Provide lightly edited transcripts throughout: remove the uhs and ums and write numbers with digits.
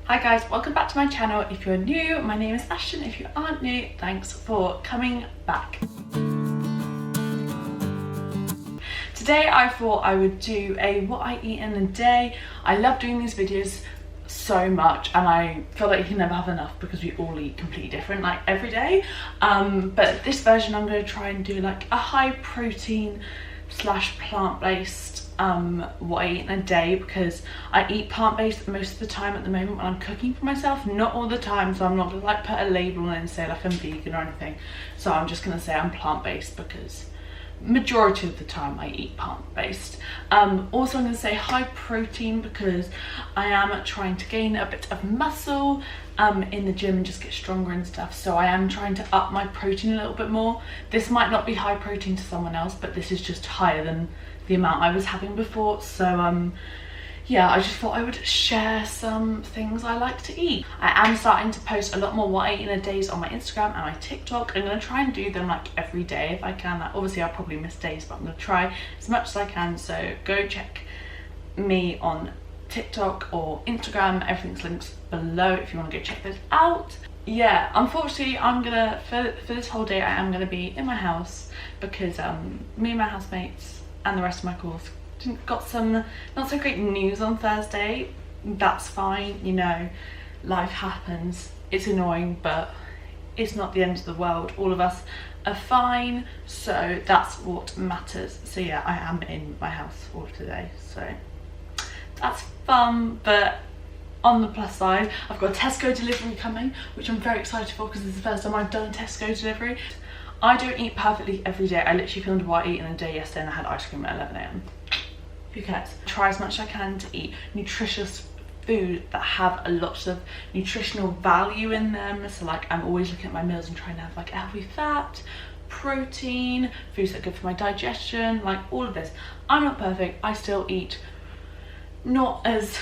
Hi guys, welcome back to my channel. If you're new, my name is Ashton. If you aren't new, thanks for coming back. Today I thought I would do a what I eat in a day. I love doing these videos so much and I feel like you can never have enough because we all eat completely different like every day. But this version I'm going to try and do like a high protein / plant-based what I eat in a day, because I eat plant-based most of the time at the moment when I'm cooking for myself, not all the time, so I'm not gonna like put a label on it and say like I'm vegan or anything. So I'm just gonna say I'm plant-based because majority of the time I eat plant-based. Also I'm going to say high protein because I am trying to gain a bit of muscle in the gym and just get stronger and stuff, so I am trying to up my protein a little bit more. This might not be high protein to someone else, but this is just higher than the amount I was having before. So yeah, I just thought I would share some things I like to eat. I am starting to post a lot more what I eat in a day on my Instagram and my TikTok. I'm going to try and do them like every day if I can. Like, obviously I'll probably miss days, but I'm going to try as much as I can. So go check me on TikTok or Instagram. Everything's linked below if you want to go check those out. Yeah, unfortunately I'm gonna for this whole day I am going to be in my house because me and my housemates and the rest of my course got some not so great news on Thursday. That's fine, you know, life happens. It's annoying, but it's not the end of the world. All of us are fine, so that's what matters. So yeah, I am in my house all of today, so that's fun. But on the plus side, I've got a Tesco delivery coming, which I'm very excited for because this is the first time I've done a Tesco delivery. I don't eat perfectly every day. I literally filmed what I eat in a day yesterday and I had ice cream at 11 AM. Who cares? Try as much as I can to eat nutritious food that have a lot of nutritional value in them. So like I'm always looking at my meals and trying to have like healthy fat, protein, foods that are good for my digestion, like all of this. I'm not perfect. I still eat not as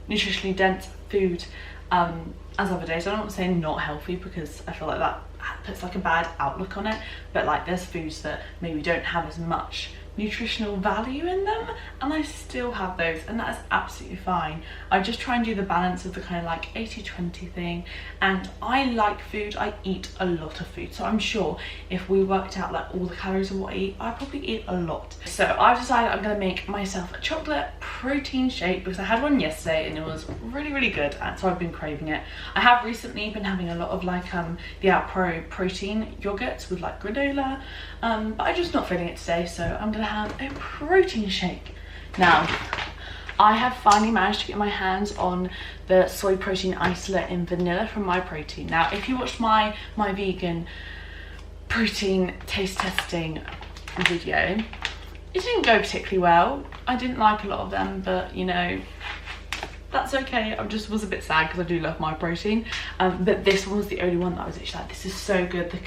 nutritionally dense food as other days. I don't want to say not healthy because I feel like that puts like a bad outlook on it, but like there's foods that maybe don't have as much nutritional value in them and I still have those, and that is absolutely fine. I just try and do the balance of the kind of like 80-20 thing, and I like food. I eat a lot of food, so I'm sure if we worked out like all the calories of what I eat, I probably eat a lot. So I've decided I'm going to make myself a chocolate protein shake because I had one yesterday and it was really good, and so I've been craving it. I have recently been having a lot of like the Alpro protein yogurts with like granola, but I'm just not feeling it today, so I'm gonna have a protein shake. Now I have finally managed to get my hands on the soy protein isolate in vanilla from My Protein. Now if you watched my vegan protein taste testing video, it didn't go particularly well. I didn't like a lot of them, but you know, that's okay. I just was a bit sad because I do love My Protein, but this one was the only one that I was actually like, this is so good. The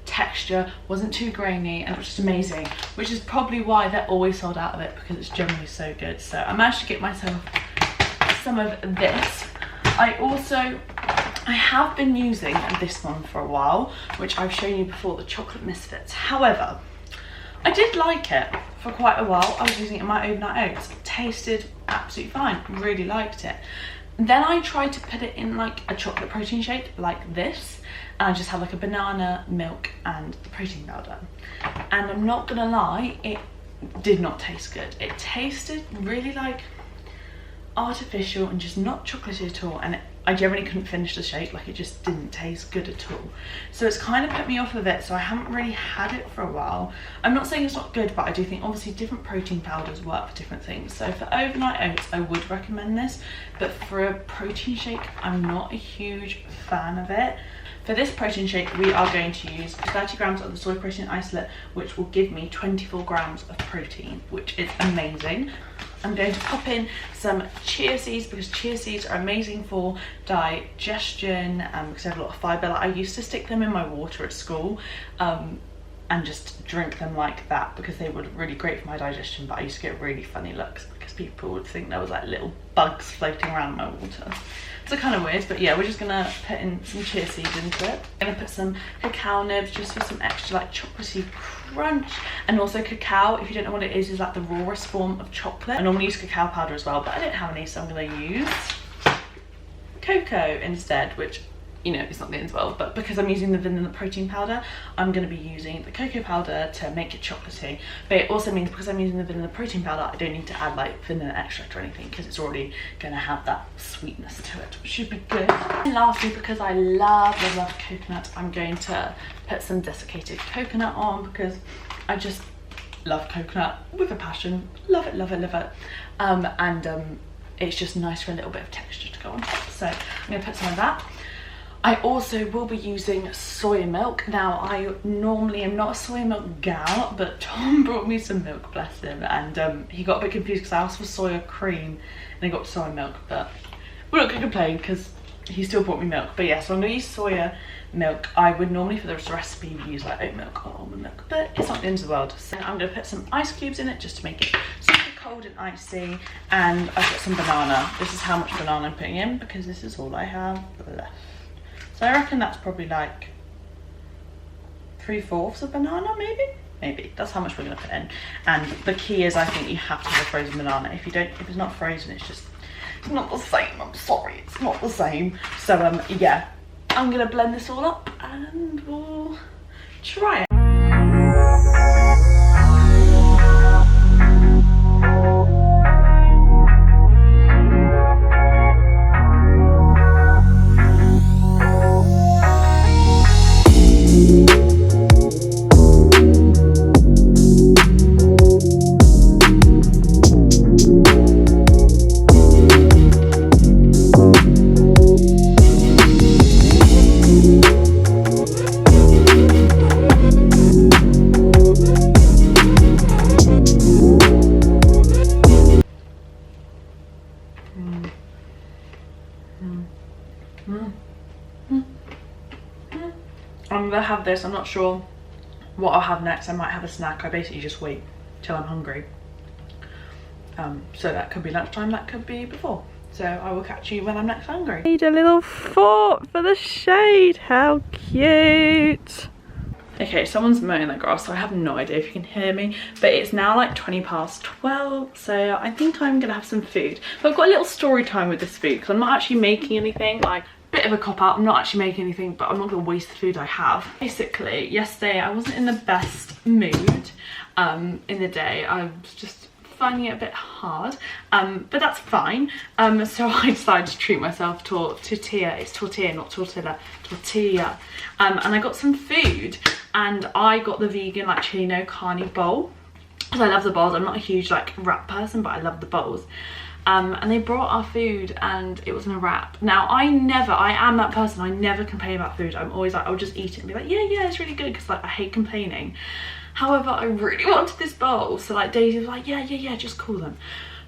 texture wasn't too grainy and it was just amazing, which is probably why they're always sold out of it, because it's generally so good. So I managed to get myself some of this. I have been using this one for a while, which I've shown you before, the Chocolate Misfits. However, I did like it for quite a while. I was using it in my overnight oats. It tasted absolutely fine, really liked it. Then I tried to put it in like a chocolate protein shake like this, and I just had like a banana, milk and protein powder, and I'm not gonna lie, it did not taste good. It tasted really like artificial and just not chocolatey at all, and I generally couldn't finish the shake. Like it just didn't taste good at all, so it's kind of put me off of it. So I haven't really had it for a while. I'm not saying it's not good, but I do think obviously different protein powders work for different things. So for overnight oats I would recommend this, but for a protein shake I'm not a huge fan of it. For this protein shake we are going to use 30 grams of the soy protein isolate, which will give me 24 grams of protein, which is amazing. I'm going to pop in some chia seeds because chia seeds are amazing for digestion, because they have a lot of fibre. Like I used to stick them in my water at school and just drink them like that because they were really great for my digestion, but I used to get really funny looks because people would think there was like little bugs floating around my water. So kind of weird, but yeah, we're just gonna put in some chia seeds into it. I'm gonna put some cacao nibs just for some extra like chocolatey crunch, and also cacao, if you don't know what it is like the rawest form of chocolate. I normally use cacao powder as well, but I don't have any, so I'm gonna use cocoa instead, which, you know, it's not the end of the world, but because I'm using the vanilla protein powder, I'm going to be using the cocoa powder to make it chocolatey. But it also means because I'm using the vanilla protein powder, I don't need to add like vanilla extract or anything, because it's already going to have that sweetness to it, which should be good. And lastly, because I love coconut, I'm going to put some desiccated coconut on, because I just love coconut with a passion. Love it, love it, love it. It's just nice for a little bit of texture to go on top. So I'm going to put some of that. I also will be using soy milk. Now, I normally am not a soy milk gal, but Tom brought me some milk, bless him, and he got a bit confused because I asked for soya cream and he got soy milk, but we're not going to complain because he still brought me milk. But yeah, so I'm going to use soya milk. I would normally for this recipe use like oat milk or almond milk, but it's not the end of the world. So I'm going to put some ice cubes in it just to make it super cold and icy, and I've got some banana. This is how much banana I'm putting in because this is all I have left. So I reckon that's probably like 3/4 of banana, maybe. That's how much we're going to put in. And the key is, I think you have to have a frozen banana. If it's not frozen, it's not the same. I'm sorry, it's not the same. So yeah, I'm going to blend this all up and we'll try it. I'm gonna have this. I'm not sure what I'll have next. I might have a snack. I basically just wait till I'm hungry. So that could be lunchtime, that could be before. So I will catch you when I'm next hungry. Need a little fort for the shade. How cute. Okay, someone's mowing the grass, so I have no idea if you can hear me, but it's now like 12:20, so I think I'm gonna have some food. But I've got a little story time with this food because I'm not actually making anything. Like, bit of a cop out, I'm not actually making anything, but I'm not gonna waste the food I have. Basically, yesterday I wasn't in the best mood in the day. I was just finding it a bit hard, but that's fine. So I decided to treat myself to tortilla. It's tortilla, not tortilla, tortilla. And I got some food, and I got the vegan like chino carne bowl because I love the bowls. I'm not a huge like wrap person, but I love the bowls. And they brought our food and it wasn't a wrap. Now I am that person, I never complain about food. I'm always like, I'll just eat it and be like, yeah, it's really good, because like I hate complaining. However, I really wanted this bowl, so like Daisy was like, yeah, just call them.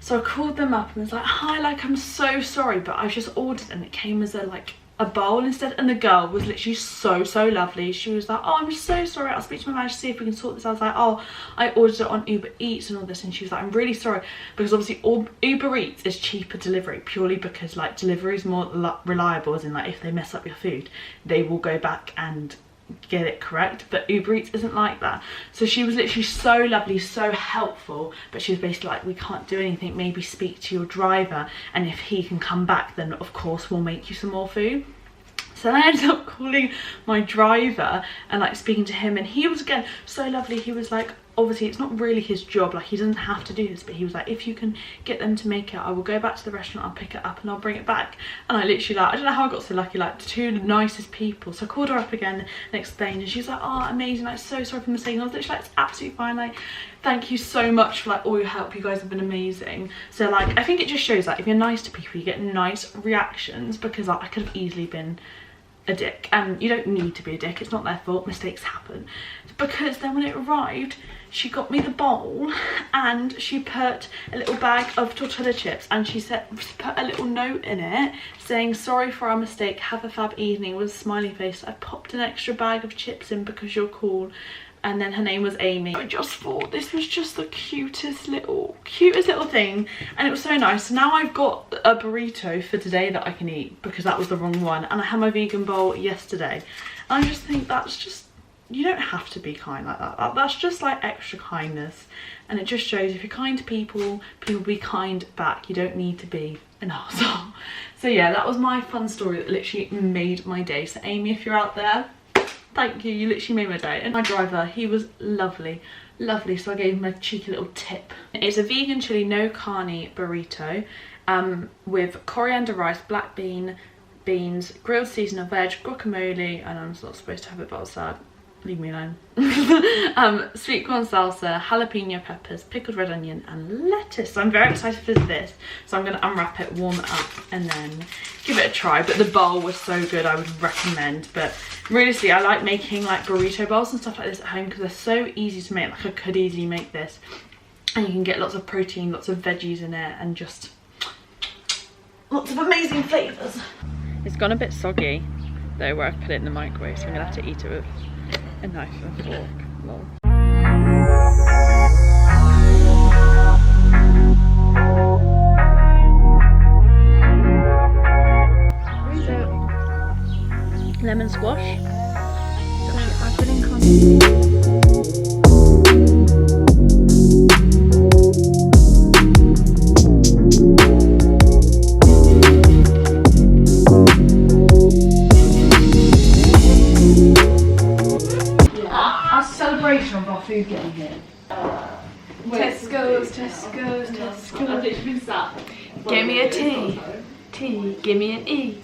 So I called them up and was like, hi, like I'm so sorry, but I've just ordered, and it came as a bowl instead. And the girl was literally so lovely. She was like, oh, I'm so sorry, I'll speak to my manager to see if we can sort this. I was like, oh, I ordered it on Uber Eats and all this. And she was like, I'm really sorry, because obviously Uber Eats is cheaper delivery, purely because like delivery is more reliable, as in like if they mess up your food, they will go back and get it correct. But Uber Eats isn't like that. So she was literally so lovely, so helpful, but she was basically like, we can't do anything, maybe speak to your driver, and if he can come back, then of course we'll make you some more food. So then I ended up calling my driver and like speaking to him, and he was again so lovely. He was like, obviously it's not really his job, like he doesn't have to do this, but he was like, if you can get them to make it, I will go back to the restaurant, I'll pick it up and I'll bring it back. And I literally, like, I don't know how I got so lucky, like the two nicest people. So I called her up again and explained, and she's like, oh, amazing, like so sorry for the mistake. And I was literally like, it's absolutely fine, like thank you so much for like all your help, you guys have been amazing. So like I think it just shows that if you're nice to people, you get nice reactions, because like I could have easily been a dick, and you don't need to be a dick, it's not their fault, mistakes happen. Because then when it arrived, she got me the bowl and she put a little bag of tortilla chips, and she said, put a little note in it saying, sorry for our mistake, have a fab evening, with a smiley face. I popped an extra bag of chips in because you're cool. And then her name was Amy. I just thought this was just the cutest little thing, and it was so nice. So now I've got a burrito for today that I can eat, because that was the wrong one, and I had my vegan bowl yesterday. And I just think that's just, you don't have to be kind like that. That's just like extra kindness, and it just shows if you're kind to people, people will be kind back. You don't need to be an arsehole. So yeah, that was my fun story that literally made my day. So Amy, if you're out there, thank you, you literally made my day. And my driver, he was lovely, lovely, so I gave him a cheeky little tip. It's a vegan chili no carne burrito with coriander rice, black beans, grilled seasonal veg, guacamole, and I'm not supposed to have it, but I was sad. Leave me alone. Sweet corn salsa, jalapeno peppers, pickled red onion, and lettuce. So I'm very excited for this. So I'm going to unwrap it, warm it up, and then give it a try. But the bowl was so good, I would recommend. But realistically, I like making like burrito bowls and stuff like this at home because they're so easy to make. Like I could easily make this, and you can get lots of protein, lots of veggies in it, and just lots of amazing flavours. It's gone a bit soggy though where I've put it in the microwave, so I'm gonna have to eat it with a knife and fork. Lol. So, lemon squash. I've been in contact. Of our food getting here. Tesco's. I've literally been sat. Give me a T. T. Give me an E.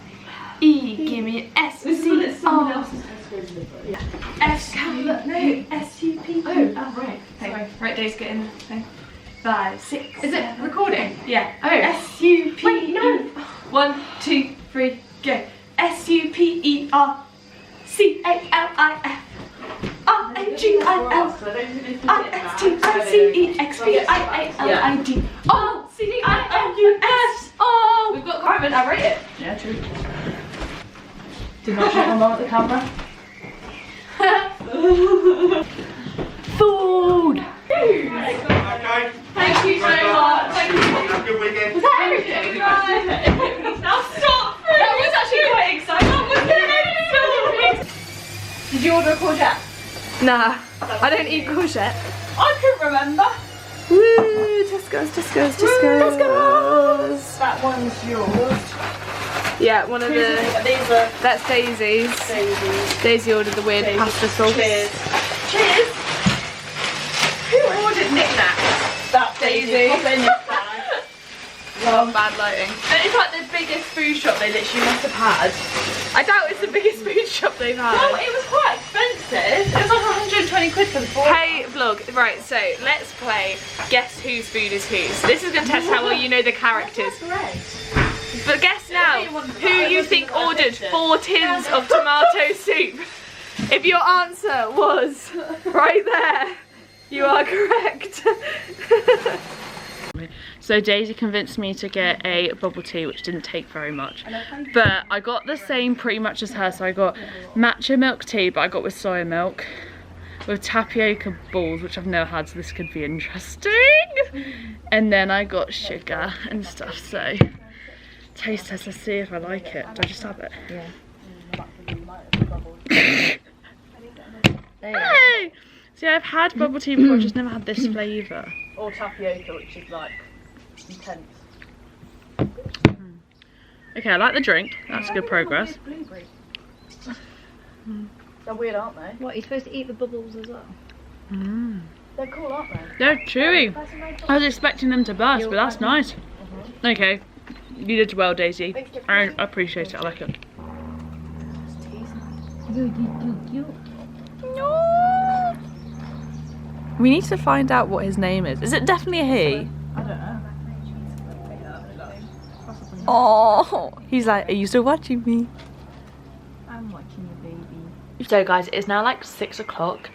E. Give me an S. C. R. S. No. S. U. P. Oh, right. Sorry. Right, Dave's getting the thing. 5, 6. Is it recording? Yeah. Oh. S. U. P. Wait, no. 1, 2, 3, go. S. U. P. E. R. C. A. L. I. F. R-A-G-I-L R-S-T-I-C-E-X-B-I-A-L-I-D O-C-I-L-U-S. Oh, we've got Carmen, I rate it. Yeah, true. Did not check my mum at the camera. Food! Okay. Thank you so much. Thank you. Have a good weekend. Was that everything? Now stop! That was actually quite exciting. Did you order a courgette? Nah, I don't eat courgette. I couldn't remember. Woo! Tesco's. That one's yours. Yeah, one of the. These are That's Daisy's. Daisy ordered the weird pasta sauce. Cheers. Cheers. Who ordered knickknacks? That Daisy. Pop in this bag. Bad lighting. And it's like the biggest food shop they literally must have had. I doubt it's the biggest food shop they've had. No, it was quite expensive. It was like 120 quid for the 4. Hey vlog, right, so let's play Guess Whose Food Is Whose. This is going to test how well you know the characters. But guess now who you think ordered 4 tins of tomato soup. If your answer was right there, you are correct. So Daisy convinced me to get a bubble tea, which didn't take very much. But I got the same pretty much as her. So I got matcha milk tea, but I got with soya milk, with tapioca balls, which I've never had, so this could be interesting. And then I got sugar and stuff, so taste test, let's see if I like it. Do I just have it? Yeah. Hey! See, I've had bubble tea before, just never had this flavour. or tapioca, which is like intense. Okay, I like the drink. That's good progress. They're weird, aren't they? What, you're supposed to eat the bubbles as well? They're cool, aren't they? They're chewy. I was expecting them to burst, but that's nice. Okay, you did well, Daisy. I appreciate it. I like it. No. We need to find out what his name is. Is it definitely a he? I don't know. Oh, he's like, are you still watching me? I'm watching you, baby. So guys, it's now like 6 o'clock.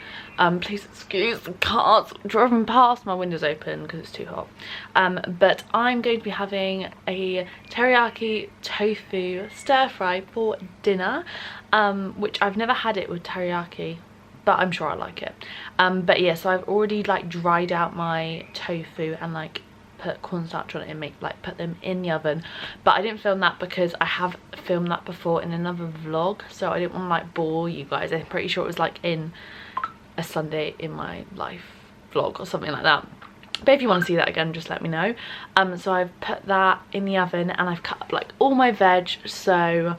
Please excuse the cars driving past. My window's open because it's too hot. But I'm going to be having a teriyaki tofu stir fry for dinner, which I've never had it with teriyaki, but I'm sure I like it. But yeah, so I've already like dried out my tofu and like put cornstarch on it and put them in the oven, but I didn't film that because I have filmed that before in another vlog, so I didn't want to like bore you guys. I'm pretty sure it was like in a Sunday in my life vlog or something like that. But if you want to see that again, just let me know. So I've put that in the oven and I've cut up like all my veg, so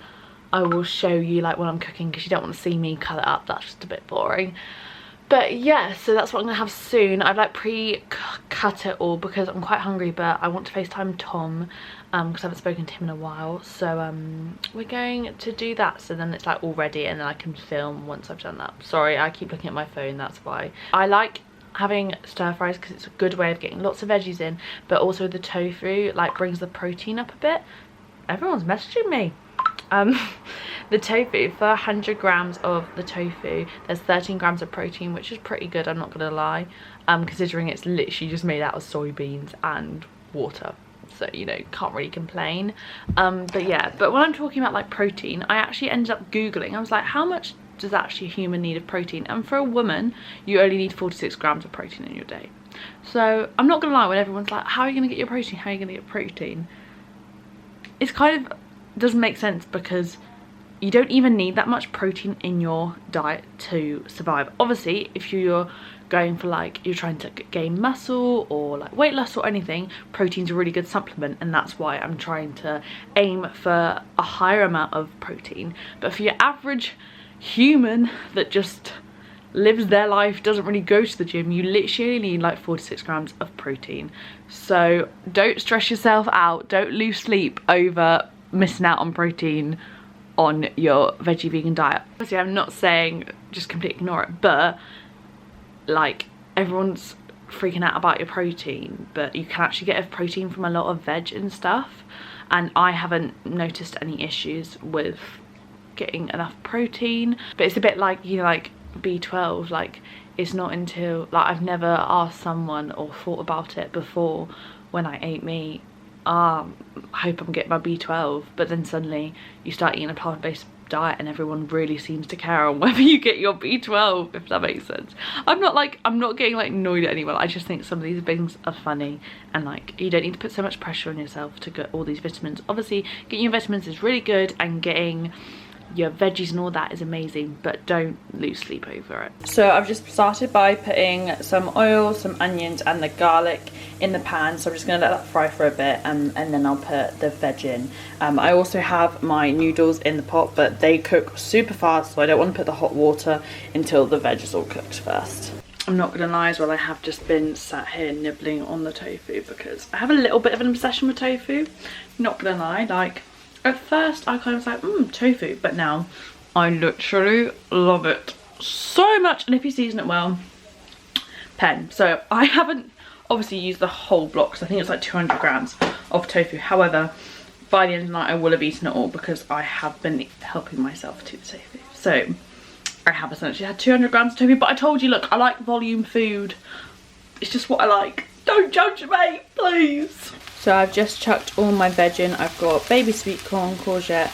I will show you like when I'm cooking, because you don't want to see me cut it up, that's just a bit boring. But yeah, so that's what I'm gonna have soon. I've like pre-cut it all because I'm quite hungry, but I want to FaceTime Tom because I haven't spoken to him in a while. So we're going to do that, so then it's like all ready and then I can film once I've done that. Sorry, I keep looking at my phone, that's why. I like having stir fries because it's a good way of getting lots of veggies in, but also the tofu like brings the protein up a bit. Everyone's messaging me. The tofu, for 100 grams of the tofu there's 13 grams of protein, which is pretty good, I'm not gonna lie, considering it's literally just made out of soybeans and water, so you know, can't really complain. But yeah, but when I'm talking about like protein, I actually ended up googling. I was like, how much does actually a human need of protein? And for a woman you only need 46 grams of protein in your day. So I'm not gonna lie, when everyone's like, how are you gonna get your protein, how are you gonna get protein, it's kind of doesn't make sense, because you don't even need that much protein in your diet to survive. Obviously if you're going for like, you're trying to gain muscle or like weight loss or anything, protein's a really good supplement, and that's why I'm trying to aim for a higher amount of protein. But for your average human that just lives their life, doesn't really go to the gym, you literally need like 46 grams of protein. So don't stress yourself out, don't lose sleep over missing out on protein on your veggie vegan diet. Obviously I'm not saying just completely ignore it, but like everyone's freaking out about your protein, but you can actually get protein from a lot of veg and stuff, and I haven't noticed any issues with getting enough protein. But it's a bit like, you know, like B12, like it's not until like I've never asked someone or thought about it before when I ate meat, I hope I'm getting my B12, but then suddenly you start eating a plant-based diet and everyone really seems to care on whether you get your B12, if that makes sense. I'm not getting like annoyed at anyone, I just think some of these things are funny, and like you don't need to put so much pressure on yourself to get all these vitamins. Obviously getting your vitamins is really good and getting your veggies and all that is amazing, but don't lose sleep over it. So I've just started by putting some oil, some onions and the garlic in the pan, so I'm just going to let that fry for a bit, and then I'll put the veg in. I also have my noodles in the pot, but they cook super fast, so I don't want to put the hot water until the veg is all cooked first. I'm not gonna lie as well, I have just been sat here nibbling on the tofu because I have a little bit of an obsession with tofu, not gonna lie. Like at first I kind of was like, tofu, but now I literally love it so much. And if you season it well, pen. So I haven't obviously used the whole block, because I think it's like 200 grams of tofu. However, by the end of the night I will have eaten it all because I have been helping myself to the tofu. So I have essentially had 200 grams of tofu, but I told you, look, I like volume food. It's just what I like. Don't judge me, please. So I've just chucked all my veg in. I've got baby sweet corn, courgette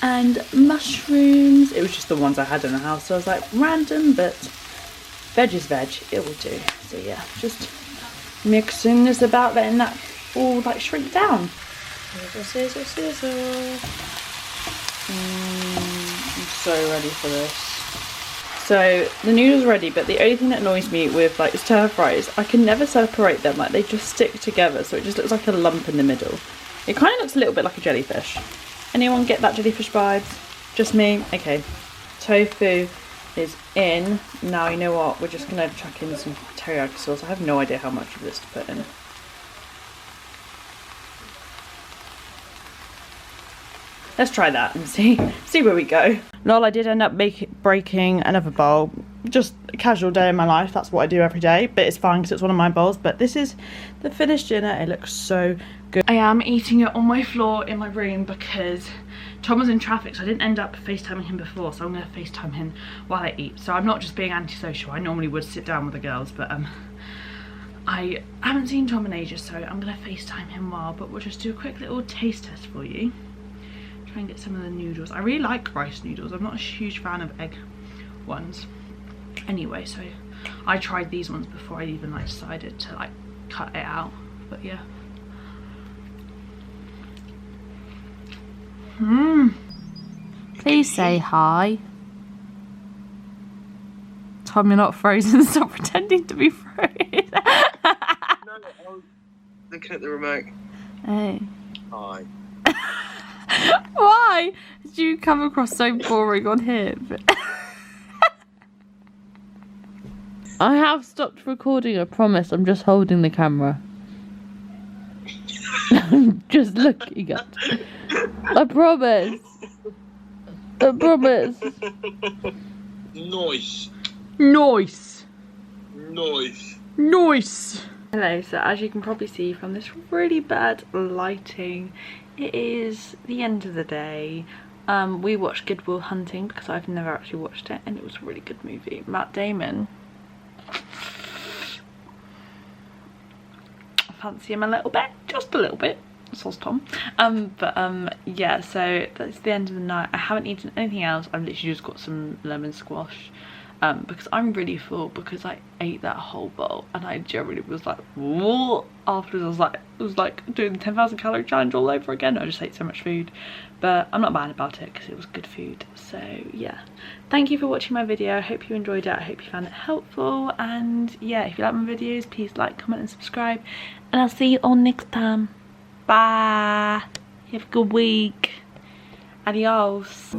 and mushrooms. It was just the ones I had in the house, so I was like, random, but veg is veg, it will do. So yeah, just mixing this about, letting that all like shrink down. Sizzle, sizzle. I'm so ready for this. So the noodles are ready, but the only thing that annoys me with like stir fries, I can never separate them, like they just stick together, so it just looks like a lump in the middle. It kind of looks a little bit like a jellyfish. Anyone get that jellyfish vibes? Just me? Okay. Tofu is in. Now you know what, we're just gonna chuck in some teriyaki sauce. I have no idea how much of this to put in. Let's try that and see where we go. Lol, I did end up breaking another bowl. Just a casual day in my life, that's what I do every day, but it's fine because it's one of my bowls. But this is the finished dinner. It looks so good. I am eating it on my floor in my room because Tom was in traffic, so I didn't end up FaceTiming him before, so I'm going to FaceTime him while I eat. So I'm not just being antisocial. I normally would sit down with the girls, but I haven't seen Tom in ages, so I'm going to FaceTime him while, but we'll just do a quick little taste test for you. Try and get some of the noodles. I really like rice noodles. I'm not a huge fan of egg ones. Anyway, so I tried these ones before I even like decided to like cut it out. But yeah. Please say hi. Tom, you're not frozen. Stop pretending to be frozen. No, I'm looking at the remote. Hey. Hi. Why did you come across so boring on here? I have stopped recording, I promise. I'm just holding the camera. I'm just looking at it. I promise. I promise. Nice. Nice. Nice. Nice. Hello, so as you can probably see from this really bad lighting, it is the end of the day. We watched Good Will Hunting because I've never actually watched it, and it was a really good movie. Matt Damon. I fancy him a little bit, just a little bit. Sauce Tom. Yeah, so that's the end of the night. I haven't eaten anything else. I've literally just got some lemon squash. Because I'm really full because I ate that whole bowl and I generally was like, whoa. Afterwards it was like doing the 10,000 calorie challenge all over again. I just ate so much food, but I'm not mad about it because it was good food. So yeah, thank you for watching my video. I hope you enjoyed it. I hope you found it helpful, and yeah, if you like my videos, please like, comment and subscribe, and I'll see you all next time. Bye. You have a good week. Adios.